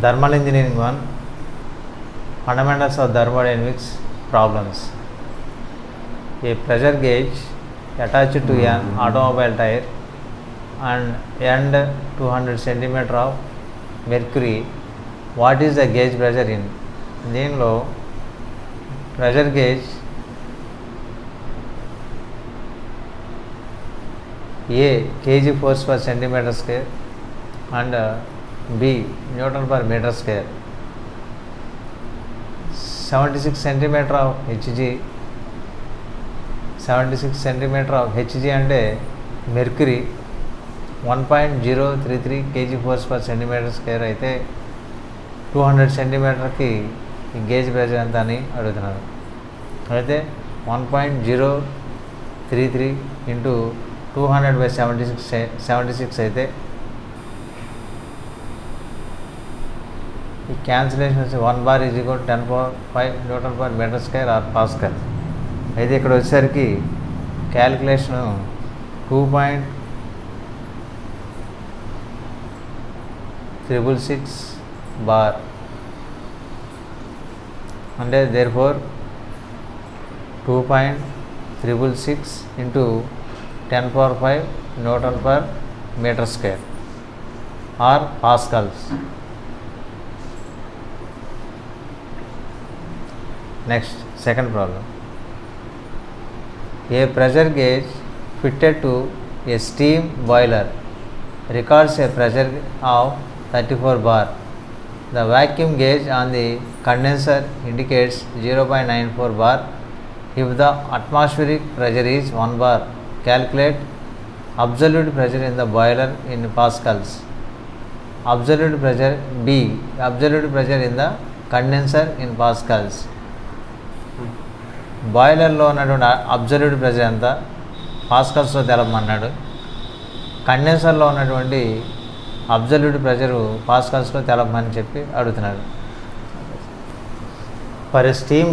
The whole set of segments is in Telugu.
Thermal Engineering 1, Fundamentals of Thermodynamics Problems. A pressure gauge attached to an automobile tire and end 200 cm of mercury. What is the gauge pressure in? దీనిలో pressure gauge A kg force per centimeter square and B Newton per meter square. 76 centimeter of Hg, 76 centimeter of Hg అంటే mercury 1.033 kg force per centimeter square అయితే 200 సెంటీమీటర్కి ఈ గేజ్ ప్రెషర్ ఎంత అని అడుగుతున్నారు. అయితే 1.033 ఇంటూ 200/76 అయితే ఈ క్యాన్సిలేషన్ వచ్చి 1 bar = 10⁵ Newton per meter square or Pascal. అయితే ఇక్కడ వచ్చేసరికి క్యాలిక్యులేషను 2.666 bar అంటే therefore 2.666 into 10⁵ Newton per meter square or Pascals. Next, second problem. A pressure gauge fitted to a steam boiler records a pressure of 34 bar. The vacuum gauge on the condenser indicates 0.94 bar. If the atmospheric pressure is 1 bar, calculate absolute pressure in the boiler in Pascals. Absolute pressure B. Absolute pressure in the condenser in Pascals. బాయిలర్లో ఉన్నటువంటి అబ్జల్యూట్ ప్రెషర్ ఎంత పాస్కల్స్లో తెలపమన్నాడు. కండెన్సర్లో ఉన్నటువంటి అబ్జల్యూట్ ప్రెషరు పాస్కల్స్లో తెలపమని చెప్పి అడుగుతున్నాడు. ఫర్ స్టీమ్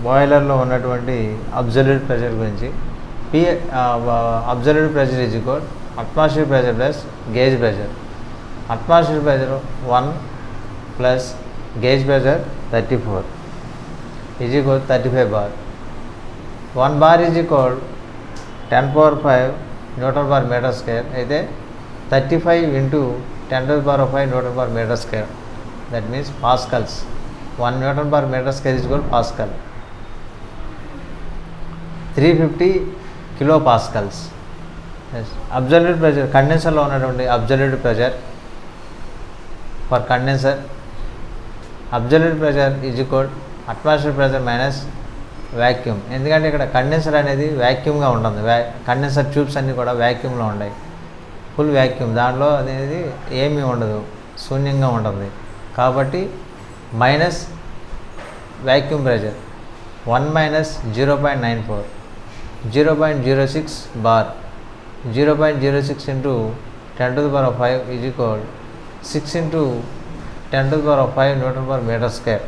బాయిలర్లో ఉన్నటువంటి అబ్జల్యూట్ ప్రెషర్ గురించి absolute pressure is equal atmosphere pressure plus gauge pressure. Atmosphere pressure 1 plus gauge pressure 34 is equal 35 bar. 1 bar is equal 10⁵ Newton per meter square అయితే 35 into 10⁵ Newton per meter square, that means Pascals. 1 Newton per meter square is equal Pascal. 350 kilo Pascals. Yes. Absolute pressure కండెన్సర్లో ఉన్నటువంటి absolute pressure for condenser, absolute pressure is equal atmosphere pressure minus vacuum. ఎందుకంటే ఇక్కడ కండెన్సర్ అనేది వ్యాక్యూమ్గా ఉంటుంది. కండెన్సర్ ట్యూబ్స్ అన్నీ కూడా వ్యాక్యూమ్లో ఉన్నాయి, ఫుల్ వ్యాక్యూమ్. దాంట్లో అనేది ఏమీ ఉండదు, శూన్యంగా ఉంటుంది. కాబట్టి minus vacuum pressure 1 minus 0.94 0.06 bar. 0.06 into 10⁵ is equal 6 into 10⁵ Newton per meter square.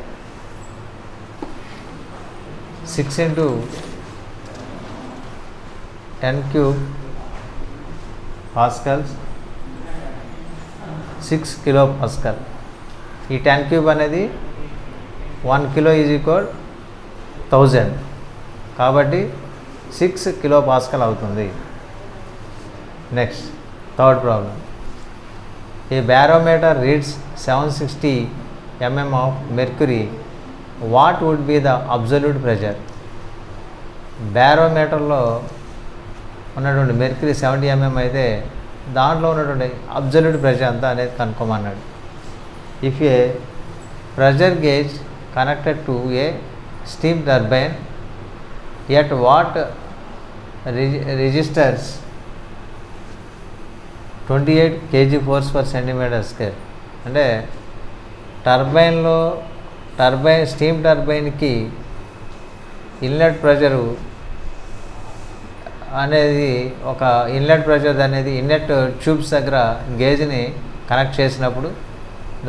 6 into 10 cube Pascals, 6 kilo Pascal. ఈ 10 cube అనేది 1 kilo ఈజ్ ఈక్వల్ 1000, కాబట్టి 6 kilo Pascal అవుతుంది. Next third problem. A barometer reads 760 mm of mercury. What would be the absolute pressure? బారోమీటర్లో ఉన్నటువంటి మెర్క్యూరీ 70 mm అయితే దాంట్లో ఉన్నటువంటి అబ్జల్యూట్ ప్రెషర్ ఎంత అనేది కనుక్కోమన్నాడు. If a pressure gauge connected to a steam turbine at what registers 28 kg force per centimeter square. అంటే స్టీమ్ టర్బైన్కి ఇన్లెట్ ప్రెషరు అనేది ఒక ఇన్లెట్ ప్రెషర్ అనేది ఇన్లెట్ ట్యూబ్స్ దగ్గర గేజ్ని కనెక్ట్ చేసినప్పుడు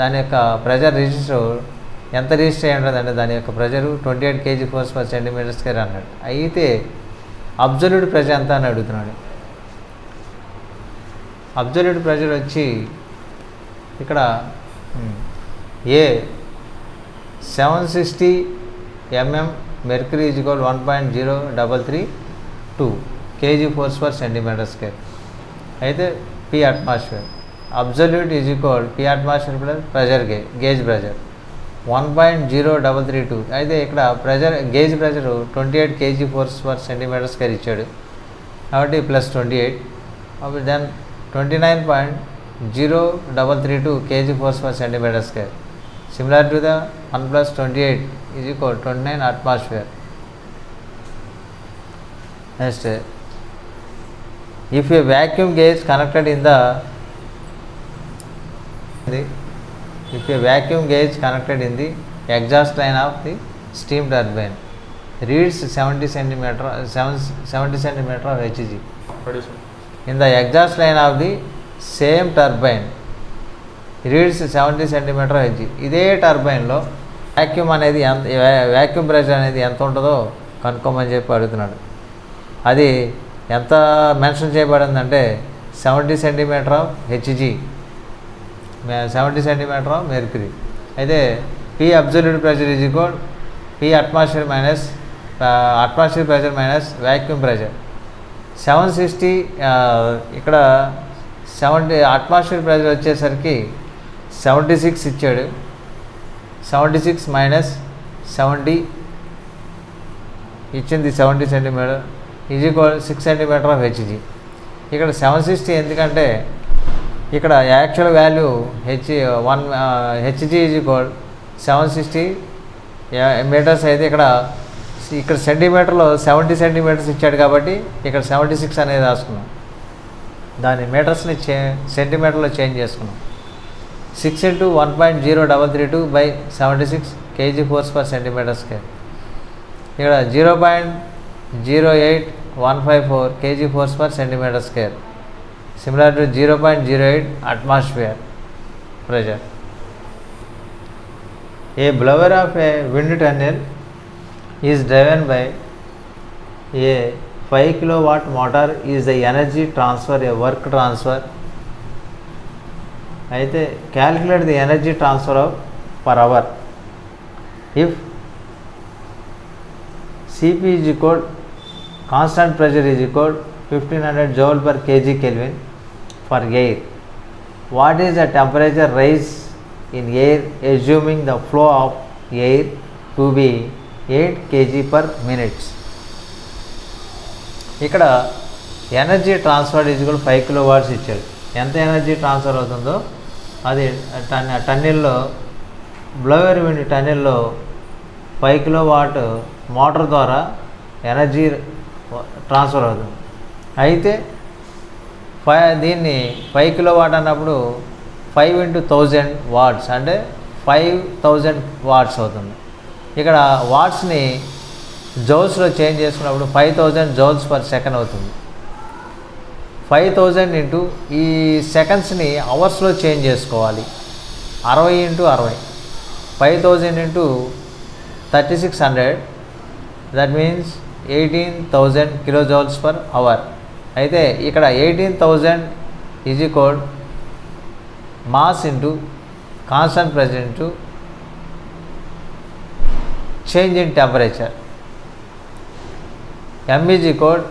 దాని యొక్క ప్రెషర్ రిజిస్టర్ ఎంత రిజిస్టర్ అయ్యి ఉంటుంది అంటే దాని యొక్క pressure 28 kg force per centimeter square అన్నాడు. అయితే అబ్జల్యూట్ ప్రెషర్ ఎంత అని అడుగుతున్నాడు. అబ్జల్యూట్ ప్రెషర్ వచ్చి ఇక్కడ ఏ 760 mm mercury is equal 1.0332 kg force per centimeter square. అయితే P atmosphere absolute is equal P atmosphere plus pressure gauge pressure 1.0332. అయితే ఇక్కడ pressure gauge pressure 28 kg force per centimetre square ఇచ్చాడు కాబట్టి ప్లస్ 28 అప్పుడు then 29.0332 kg force per centimeter square. Similar to the 1 plus 28 is equal to 29 atmosphere. Next, if a vacuum gauge connected in the exhaust line of the steam turbine reads 70 centimeter of Hg. In the exhaust line of the same turbine reads 70 centimeter Hg. ఇదే టర్బైన్లో వ్యాక్యూమ్ ప్రెషర్ అనేది ఎంత ఉంటుందో కనుక్కోమని చెప్పి అడుగుతున్నాడు. అది ఎంత మెన్షన్ చేయబడిందంటే 70 centimetre of HG, 70 centimetre of mercury. అయితే P absolute pressure is equal P atmosphere minus atmosphere pressure minus vacuum pressure. 760 ఇక్కడ 70 అట్మాస్ఫియర్ ప్రెషర్ వచ్చేసరికి 76 ఇచ్చాడు. 76 మైనస్ 70 ఇచ్చింది 70 centimetre is equal 6 centimetre of HG. ఇక్కడ 760 ఎందుకంటే ఇక్కడ actual value HG is equal 760 metres. అయితే ఇక్కడ సెంటీమీటర్లో 70 సెంటీమీటర్స్ ఇచ్చాడు కాబట్టి ఇక్కడ 76 అనేది రాసుకున్నాం. దాని మీటర్స్ని సెంటీమీటర్లో చేంజ్ చేసుకున్నాం. 6 into 1.0332 by 76 kg force per centimeter square. ఇక్కడ 0.08154 kg force per centimeter square. Similar to 0.08 atmosphere pressure. A blower of a wind tunnel is driven by a 5 kilowatt motor is the energy transfer, a work transfer. అయితే calculate the energy transfer of per hour if CP is equal constant pressure is equal 1500 joule per kg Kelvin for air. What is the temperature rise in air assuming the flow of air to be 8 kg per minute? ఇక్కడ energy transfer is equal 5 kilowatts ఇచ్చాడు. ఎంత ఎనర్జీ ట్రాన్స్ఫర్ అవుతుందో అది టన్నెల్లో బ్లోవర్ విండ్ టన్నెల్లో 5 kilowatt మోటార్ ద్వారా ఎనర్జీ ట్రాన్స్ఫర్ అవుతుంది. అయితే దీన్ని 5 kilowatt అన్నప్పుడు 5 into 1000 watts అంటే 5000 watts అవుతుంది. ఇక్కడ వాట్స్ని జౌల్స్లో చేంజ్ చేసుకున్నప్పుడు 5000 joules per second అవుతుంది. 5000 ఇంటూ ఈ సెకండ్స్ని అవర్స్లో చేంజ్ చేసుకోవాలి. 60 into 60 5000 into 3600 that means 18000 kilojoules per hour. అయితే ఇక్కడ 18000 is equal mass into constant pressure into change in temperature. m is equal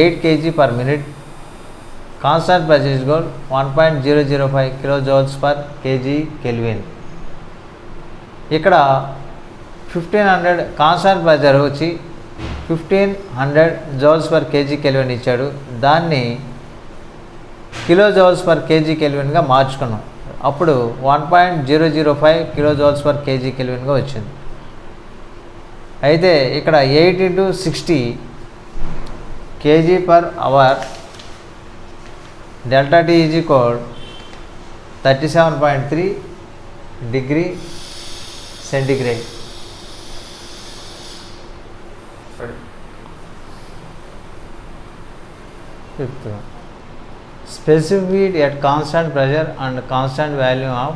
8 kg per minute. Constant pressure is equal 1.005 kilojoules per kg Kelvin. ఇక్కడ 1500 కాన్స్టెంట్ ప్రెషర్ వచ్చి 1500 joules per kg Kelvin ఇచ్చాడు. దాన్ని kilojoules per kg Kelvin గా మార్చుకున్నాం. అప్పుడు 1.005 kilojoules per kg Kelvin గా వచ్చింది. అయితే ఇక్కడ 8 into 60 kg per hour delta T is equal 37.3 degree centigrade. Fifth one, specific heat at constant pressure and constant volume of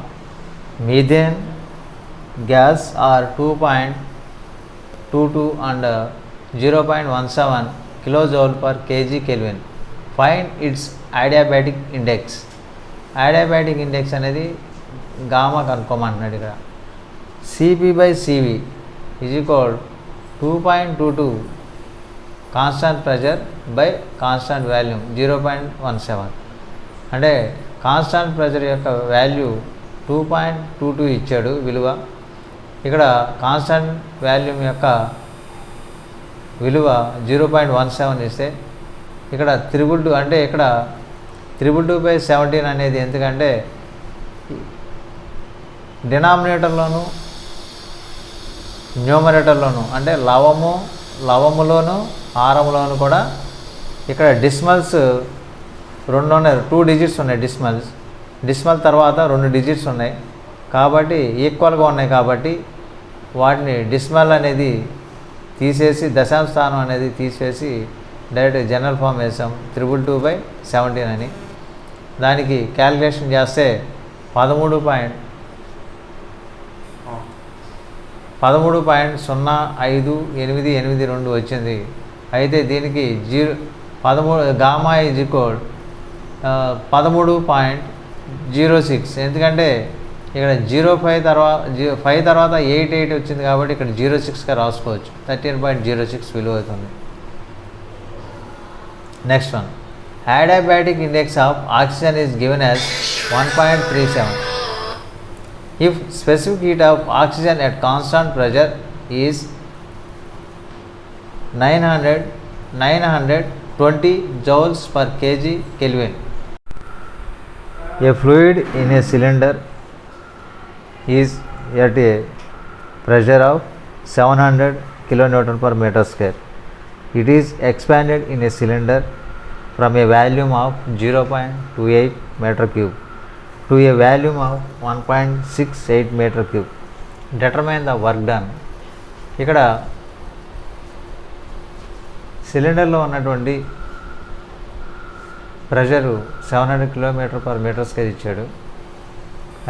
methane gas are 2.22 and 0.17 kilojoule per kg Kelvin. Find its adiabatic index. Adiabatic index అనేది గామా కనుక్కోమంటున్నాడు ఇక్కడ. CP/CV is equal 2.22 constant pressure by constant volume 0.17. అంటే కాన్స్టాంట్ ప్రెషర్ యొక్క వాల్యూ 2.22 ఇచ్చాడు విలువ. ఇక్కడ కాన్స్టాంట్ వాల్యూమ్ యొక్క విలువ 0.17 ఇస్తే ఇక్కడ 3/2 అంటే ఇక్కడ 3/2/17 అనేది ఎందుకంటే డినామినేటర్లోను న్యూమరేటర్లోను అంటే లవములోను హారములోను కూడా ఇక్కడ డిస్మల్స్ 2 ఉన్నాయి, 2 డిజిట్స్ ఉన్నాయి. డిస్మల్ తర్వాత 2 డిజిట్స్ ఉన్నాయి కాబట్టి ఈక్వల్గా ఉన్నాయి కాబట్టి వాటిని డిస్మల్ అనేది తీసేసి దశాంశ స్థానం అనేది తీసేసి డైరెక్ట్ జనరల్ ఫామ్ వేసాం 3/2/17 అని. దానికి క్యాలిక్యులేషన్ చేస్తే 13.058882 వచ్చింది. అయితే దీనికి 13 గామా ఈజ్ ఈక్వల్ 13.06 ఎందుకంటే ఇక్కడ 5 తర్వాత 88 వచ్చింది కాబట్టి ఇక్కడ 06గా రాసుకోవచ్చు. 13.06 విలువ అవుతుంది. Next one, adiabatic index of oxygen is given as 1.37. If specific heat of oxygen at constant pressure is 920 joules per kg Kelvin. A fluid in a cylinder is at a pressure of 700 kilonewton per meter square. It is expanded in a cylinder from a volume of 0.28 meter cube to a volume of 1.68 meter cube. Determine the work done. ఇక్కడ సిలిండర్లో ఉన్నటువంటి pressure 700 kilometre per metre square ఇచ్చాడు.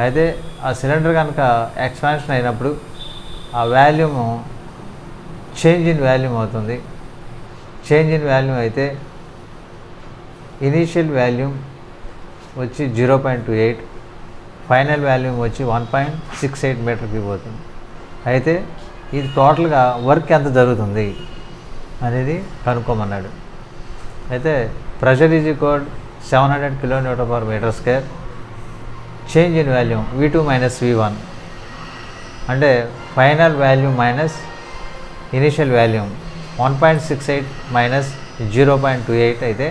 అయితే ఆ సిలిండర్ కనుక ఎక్స్పాన్షన్ అయినప్పుడు ఆ వాల్యూము చేంజ్ ఇన్ వాల్యూమ్ అవుతుంది. చేంజ్ ఇన్ వాల్యూమ్ అయితే ఇనీషియల్ వాల్యూమ్ వచ్చి 0.28, ఫైనల్ వాల్యూమ్ వచ్చి 1.68 మీటర్ క్యూబ్ అవుతుంది. అయితే ఇది టోటల్గా వర్క్ ఎంత జరుగుతుంది అనేది కనుక్కోమన్నాడు. అయితే pressure is equal 700 kilonewton per metre square, change in volume V2 minus V1 అంటే final volume minus initial volume 1.68 minus 0.28 అయితే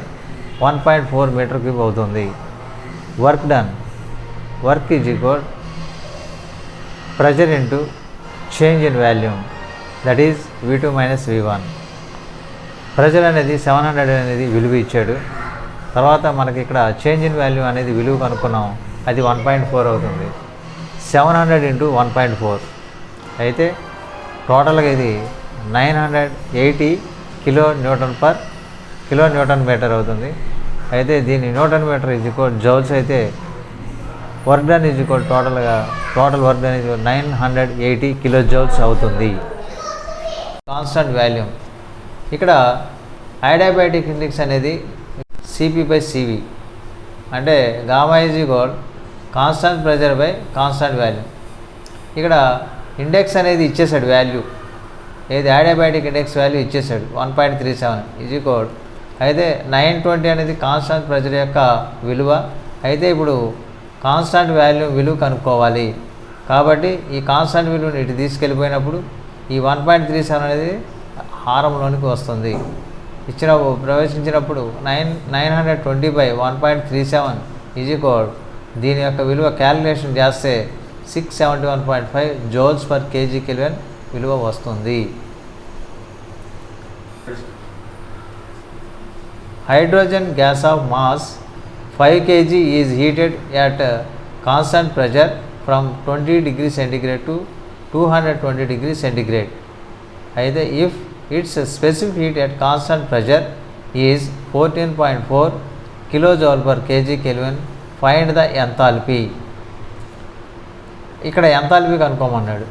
1.4 మీటర్ క్యూబ్ అవుతుంది. Work done, work is equal pressure into change in volume that is V2 minus V1. Pressure అనేది 700 అనేది విలువ ఇచ్చాడు. తర్వాత మనకి ఇక్కడ చేంజ్ ఇన్ వాల్యూమ్ అనేది విలువ కనుక్కున్నాం, అది 1.4 అవుతుంది. 700 ఇంటూ 1.4 అయితే టోటల్గా ఇది 980 కిలో న్యూటన్ మీటర్ అవుతుంది. అయితే దీని newton metre is equal joules అయితే work done is equal total work done is 980 kilojoules అవుతుంది. కాన్స్టాంట్ వాల్యూమ్ ఇక్కడ అడియాబాటిక్ ఇండెక్స్ అనేది CP/CV అంటే gamma is equal constant pressure by constant volume. ఇక్కడ ఇండెక్స్ అనేది ఇచ్చేసాడు వాల్యూ, ఏది అడియాబాటిక్ ఇండెక్స్ వాల్యూ ఇచ్చేసాడు 1.37 ఈజ్ ఈక్వల్. అయితే 920 అనేది కాన్స్టాంట్ ప్రెషర్ యొక్క విలువ. అయితే ఇప్పుడు కాన్స్టాంట్ వాల్యూమ్ విలువ కనుక్కోవాలి కాబట్టి ఈ కాన్స్టాంట్ విలువని ఇటు తీసుకెళ్ళిపోయినప్పుడు ఈ 1.37 అనేది హారంలోనికి వస్తుంది. ప్రవేశించినప్పుడు 920/1.37 ఈజ్ ఈక్వల్ దీని యొక్క విలువ క్యాలిక్యులేషన్ చేస్తే 671.5 జౌల్స్ పర్ కేజీ కెల్విన్ విలువ వస్తుంది. Hydrogen gas of mass 5 kg is heated at constant pressure from 20 degrees centigrade to 220 degrees centigrade. అయితే if it's specific heat at constant pressure is 14.4 kilojoule per kg Kelvin, find the enthalpy. ఇక్కడ ఎంథాల్పీ కనుక్కోమన్నాడు.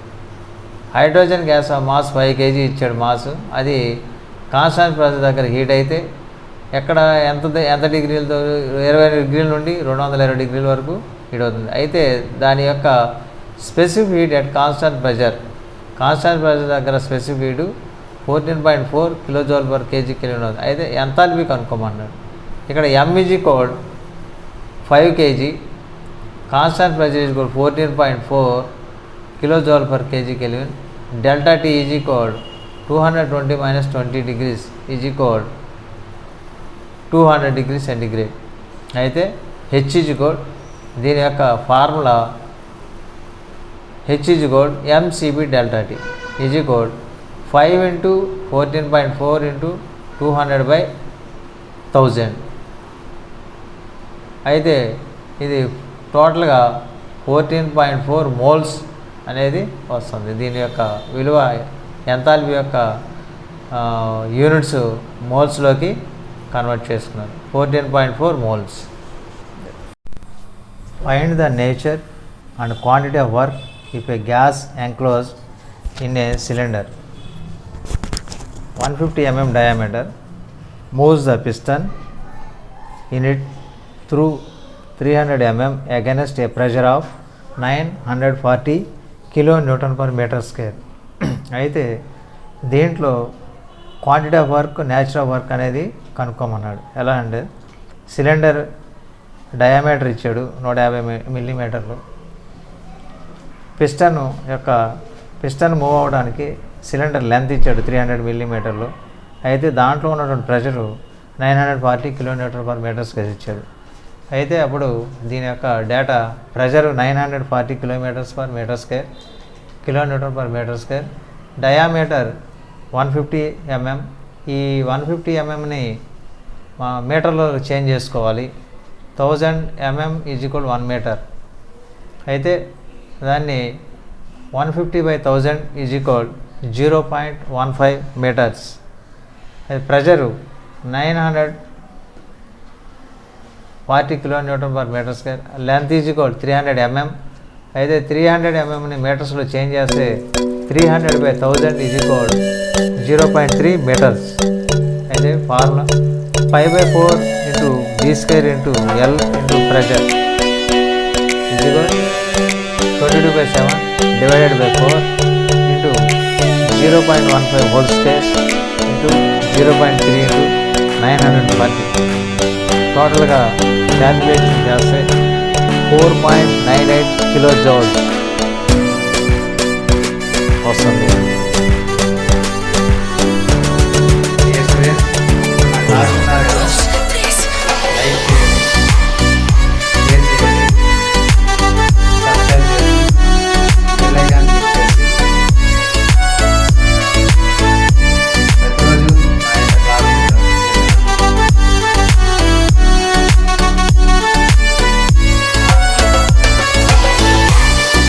Hydrogen gas of mass 5 kg ఇచ్చాడు మాస్, అది కాన్స్టాంట్ ప్రెషర్ దగ్గర హీట్ అయితే ఎక్కడ ఎంత డిగ్రీలతో 20 డిగ్రీల నుండి 220 డిగ్రీల వరకు హీట్ అవుతుంది. అయితే దాని యొక్క specific heat at constant pressure దగ్గర specific heat 14.4 kilojoule per KG kelvin అవుతుంది. అయితే ఎంథాల్పీ కనుక్కోమన్నాడు. ఇక్కడ M is equal 5 kg, constant pressure is equal 14.4 kilojoule per KG kelvin. Delta T is equal 220 - 20 degrees is equal 200 degrees centigrade. అయితే H ఈజ్ ఈక్వల్, దీని యొక్క formula H is equal MCB delta T is equal 5 × 14.4 × 200/1000. అయితే ఇది టోటల్గా 14.4 మోల్స్ అనేది వస్తుంది. దీని యొక్క విలువ ఎంథాల్పీ యొక్క యూనిట్స్ మోల్స్లోకి కన్వర్ట్ చేసుకున్నారు. 14.4 moles. Find the nature and quantity of work if A gas enclosed in a cylinder 150 mm diameter moves the piston in it through 300 mm against a pressure of 940 kN/m². అయితే దీంట్లో quantity of work, nature of work అనేది కనుక్కోమన్నాడు. ఎలా అంటే సిలిండర్ డయామీటర్ ఇచ్చాడు 150 మిల్లీమీటర్లు. పిస్టన్ మూవ్ అవ్వడానికి సిలిండర్ లెంత్ ఇచ్చాడు 300 మిల్లీమీటర్లు. అయితే దాంట్లో ఉన్నటువంటి ప్రెషరు 940 kN/m² ఇచ్చాడు. అయితే అప్పుడు దీని యొక్క data pressure 940 kN/m², diameter 150 mm. ఈ 150 mmని మీటర్లో చేంజ్ చేసుకోవాలి. 1000 mm ఈజ్ ఈక్వల్ 1 మీటర్. అయితే దాన్ని 150/1000 is equal 0.15 metres. Pressure 940 kN/m², length is equal 300 mm. అయితే 300 mmని మీటర్స్లో చేంజ్ చేస్తే 300/1000 ఈజ్ ఈక్వల్ 0.3 మీటర్స్. అయితే formula 5/4 × B² × L × pressure is equal 22/7 divided by 4 into 0.15 whole square into 0.3 into 940. టోటల్గా క్యాల్కులేషన్ చేస్తే 4.98 కిలోజౌల్స్